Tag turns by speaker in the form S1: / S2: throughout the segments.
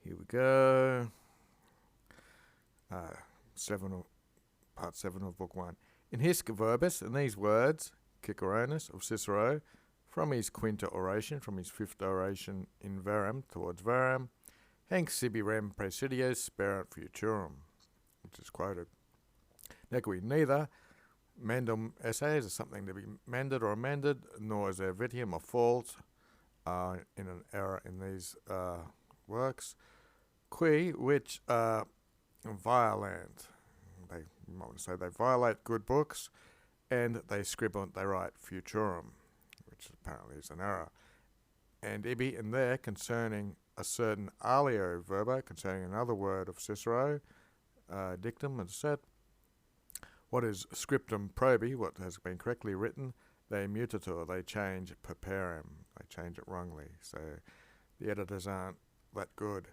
S1: Here we go. Uh, Part 7 of Book 1. In Hisc verbis, in these words, Ciceronis of Cicero, from his quinta oration, from his fifth oration in verum, towards verum, hanc sibi rem praesidios sperant futurum, which is quoted. Neque neither mendum essays is something to be mended or amended, nor is there vitium or fault in an error in these works. Qui, which violent, you might want to say they violate good books, and they scribble, they write futurum, which apparently is an error. And ibi in there concerning a certain alio verbo, concerning another word of Cicero, dictum, as said. What is scriptum probi, what has been correctly written, they mutator, they change perperim, they change it wrongly. So the editors aren't that good.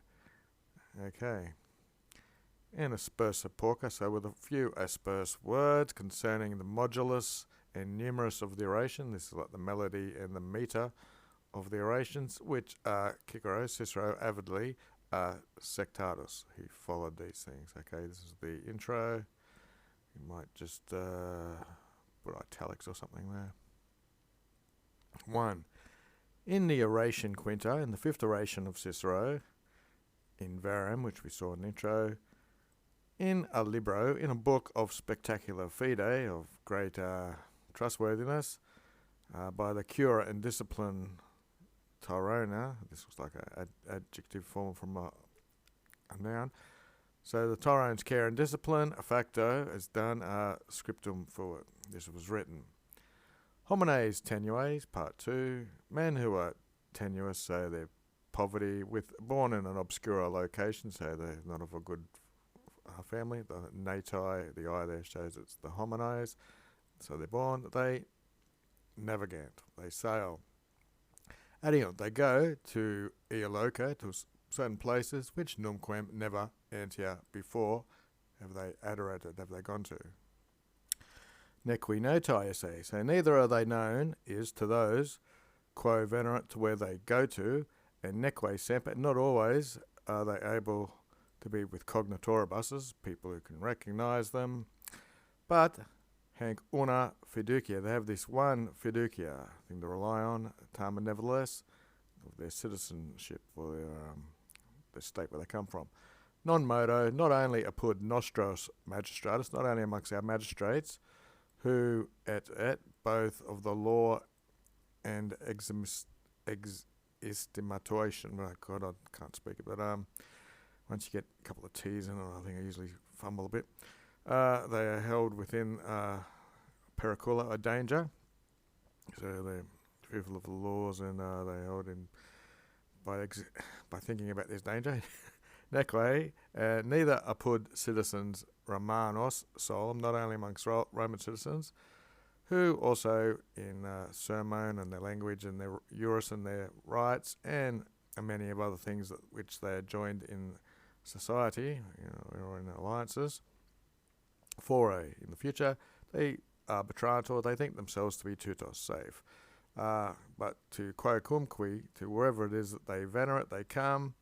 S1: Okay. And aspersa porca, so with a few asperse words concerning the modulus and numerus of the oration. This is like the melody and the meter of the orations, which Cicero avidly sectatus. He followed these things. Okay, this is the intro. You might just put italics or something there. 1. In the oration quinta, in the fifth oration of Cicero, in verum, which we saw in the intro, in a libro, in a book of spectacular fide, of great trustworthiness, by the cura and discipline Tyrona. This looks like an adjective form from a noun. So the Tyrone's care and discipline, a facto, is done, scriptum fuit. This was written. Homines tenues, part 2. Men who are tenuous, so they're poverty, born in an obscure location, so they're not of a good family. The nati, the I there shows it's the homines. So they're born, they navigant, they sail. Adiunt, they go to Eoloca, to certain places, which numquem never enter before have they adorated, have they gone to. Neque noti esse, so neither are they known is to those quo venerant, to where they go to, and neque semper, not always are they able to be with cognitoribus's, people who can recognise them, but hanc una fiducia, they have this one fiducia thing to rely on, Tama nevertheless, of their citizenship or their state where they come from. Non modo, not only apud nostros magistratus, not only amongst our magistrates, who et both of the law and estimation, oh God, I can't speak it, but once you get a couple of T's in it, I think I usually fumble a bit. They are held within pericula, a danger. So they're fearful of the laws, and they're held in by thinking about this danger. Neque, neither apud citizens Romanos solum, not only amongst Roman citizens, who also in sermon and their language and their juris and their rights and many of other things which they are joined in society, or in alliances, fore in the future, they arbitrator, they think themselves to be tutos, safe. But to quo cumque, to wherever it is that they venerate, they come,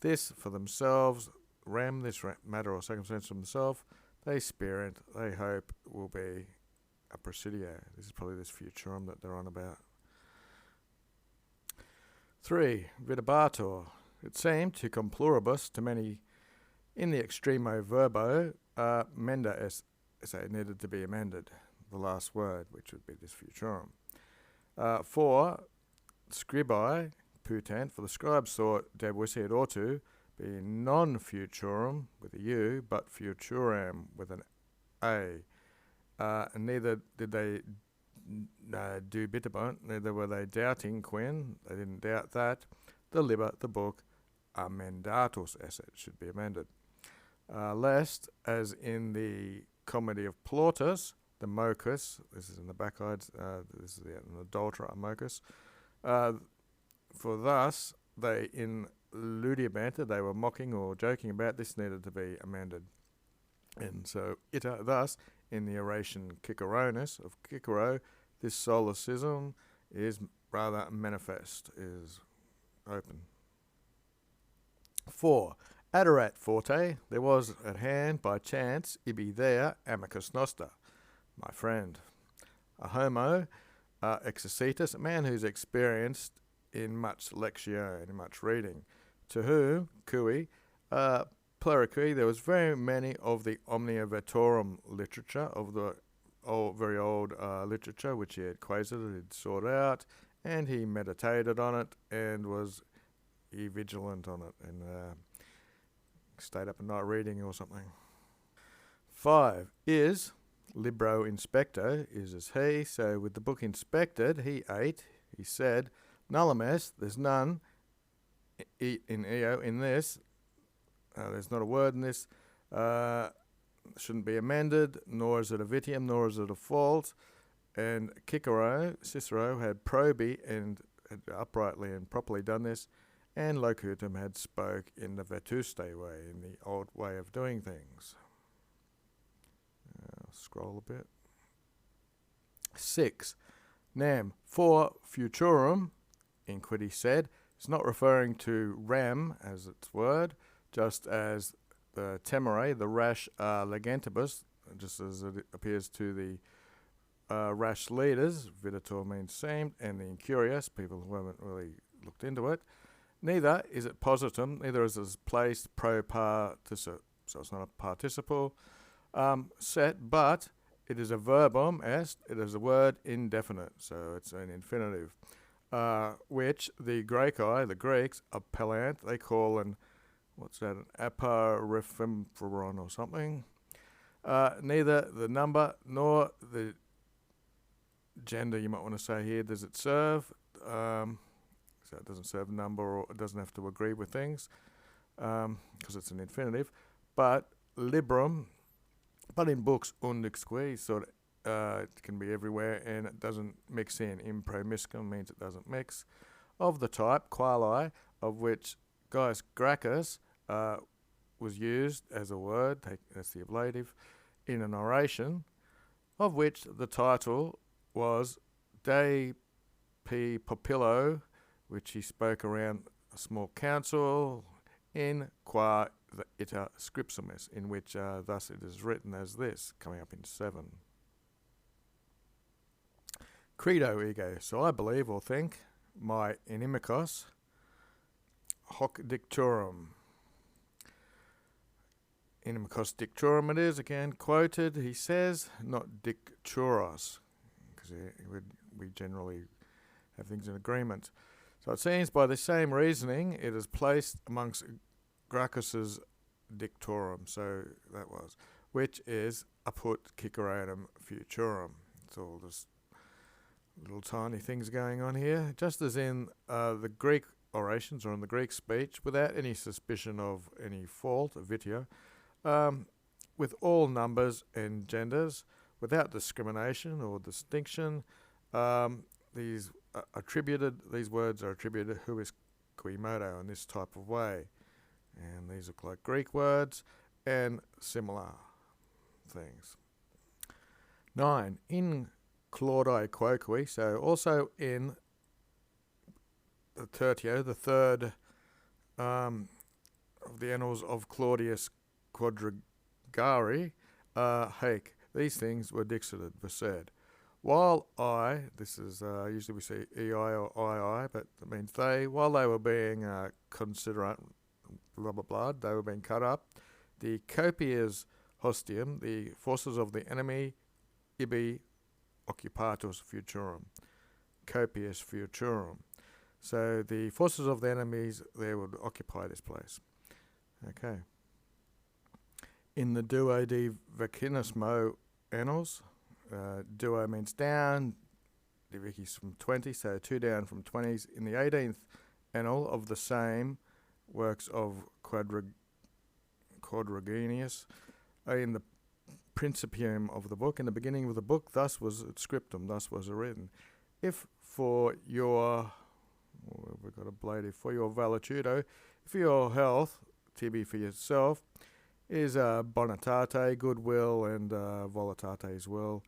S1: this for themselves, this matter or circumstance for themselves, they spirit, they hope will be a presidio. This is probably this futurum that they're on about. 3. Videbator. It seemed to cum pluribus, to many, in the extremo verbo, menda esse needed to be amended, the last word, which would be this futurum. 4. Scribi, putant, for the scribes thought debuisse it ought to be non-futurum with a U, but futuram with an A. And neither did they do bitabant, neither were they doubting Quinn, they didn't doubt that. The liber, the book, amendatus esse, should be amended. Lest, as in the comedy of Plautus, the mocus, this is in the backsides, this is an adulterer, a mocus, for thus they in ludibanter, they were mocking or joking about, this needed to be amended. And so thus in the oration Ciceronis of Cicero, this solecism is rather manifest, is open. 4. Adorat forte, there was at hand by chance, ibi there, amicus noster, my friend. A homo, exercitus, a man who's experienced in much lectio and in much reading, to whom, cui, plerici, there was very many of the omnia veterum literature, of the very old literature, which he had quasited, he'd sought out, and he meditated on it, and was vigilant on it, and stayed up at night reading or something. 5 is libro inspecto, is as he, so with the book inspected, he ate, he said, nullum est, there's none in eo, in this, there's not a word in this, shouldn't be amended, nor is it a vitium, nor is it a fault. And Cicero had probi and had uprightly and properly done this, and Locutum had spoke in the Vetuste way, in the old way of doing things. Scroll a bit. 6. Nam, for futurum, Inquity said, it's not referring to ram as its word, just as the temere, the rash legantibus, just as it appears to the rash leaders, videtur means seemed, and the incurious, people who haven't really looked into it. Neither is it positum, neither is it placed pro participle, so it's not a participle set, but it is a verbum est, it is a word indefinite, so it's an infinitive, which the Greeks, appellant, they call an aparifimphoron or something. Neither the number nor the gender, you might want to say here, does it serve, so it doesn't serve number, or it doesn't have to agree with things, because it's an infinitive, but librum, but in books undixque, sort of, it can be everywhere, and it doesn't mix in. Impromiscum means it doesn't mix, of the type, quali, of which Gaius Gracchus was used as a word, that's the ablative, in an oration, of which the title was De P. Popillo, which he spoke around a small council, in qua the ita scripsumis, in which thus it is written as this, coming up in 7. Credo ego, so I believe or think, my inimicos, hoc dicturum. Inimicos dicturum it is, again quoted, he says, not dicturos, because we generally have things in agreement. So it seems by the same reasoning it is placed amongst Gracchus's dictorum, so that was, which is apud Ciceratum futurum. It's all just little tiny things going on here, just as in the Greek orations or in the Greek speech, without any suspicion of any fault, vitio, with all numbers and genders, without discrimination or distinction. These words are attributed huis qui modo in this type of way, and these look like Greek words and similar things. 9. In Claudii quoque, so also in the Tertio, the third of the annals of Claudius Quadrigari, haec, these things were dixated, were said. While this is usually we say ei or ii, but it means they, while they were being considerate, blah blah blah, they were being cut up, the copias hostium, the forces of the enemy, ibi occupatus futurum, copias futurum. So the forces of the enemies there would occupy this place. Okay. In the Duo de Vacinismo annals, duo means down, divicus from 20, so 2 down from 20s. In the 18th annal of the same works of Quadrigenus, in the principium of the book, in the beginning of the book, thus was it scriptum, thus was it written. If for your, we've got a blade, for your valitudo, for your health, tibi for yourself, is bonitate, goodwill, and volitate as well.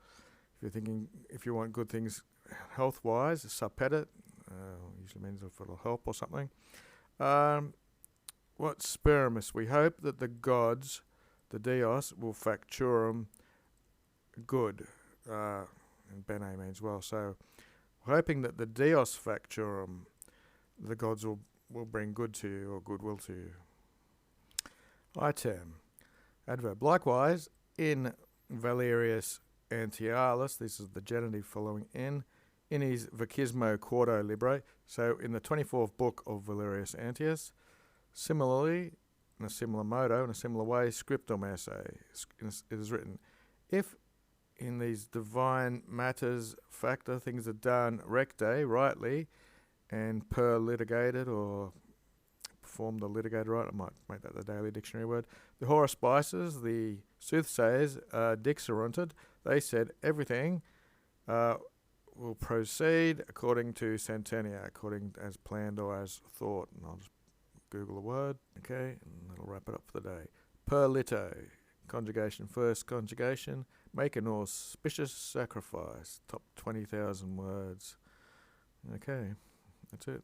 S1: If you're thinking, if you want good things health-wise, sapedit, usually means if it'll help or something. what speramus? We hope that the gods, the Dios, will facturum good. And bene means well. So, hoping that the Dios facturum, the gods will bring good to you or goodwill to you. Item. Adverb. Likewise, in Valerius Antialis, this is the genitive following in his Vicismo Quarto Libre, so in the 24th book of Valerius Antius, similarly, in a similar modo, in a similar way, scriptum esse, it is written, if in these divine matters facta things are done recte, rightly, and per litigated or performed or litigated right, I might make that the daily dictionary word, the horospices, the soothsayers, dixerented, they said everything will proceed according to centennia, according as planned or as thought. And I'll just Google the word, okay, and that'll wrap it up for the day. Per lito, conjugation first, conjugation, make an auspicious sacrifice, top 20,000 words. Okay, that's it.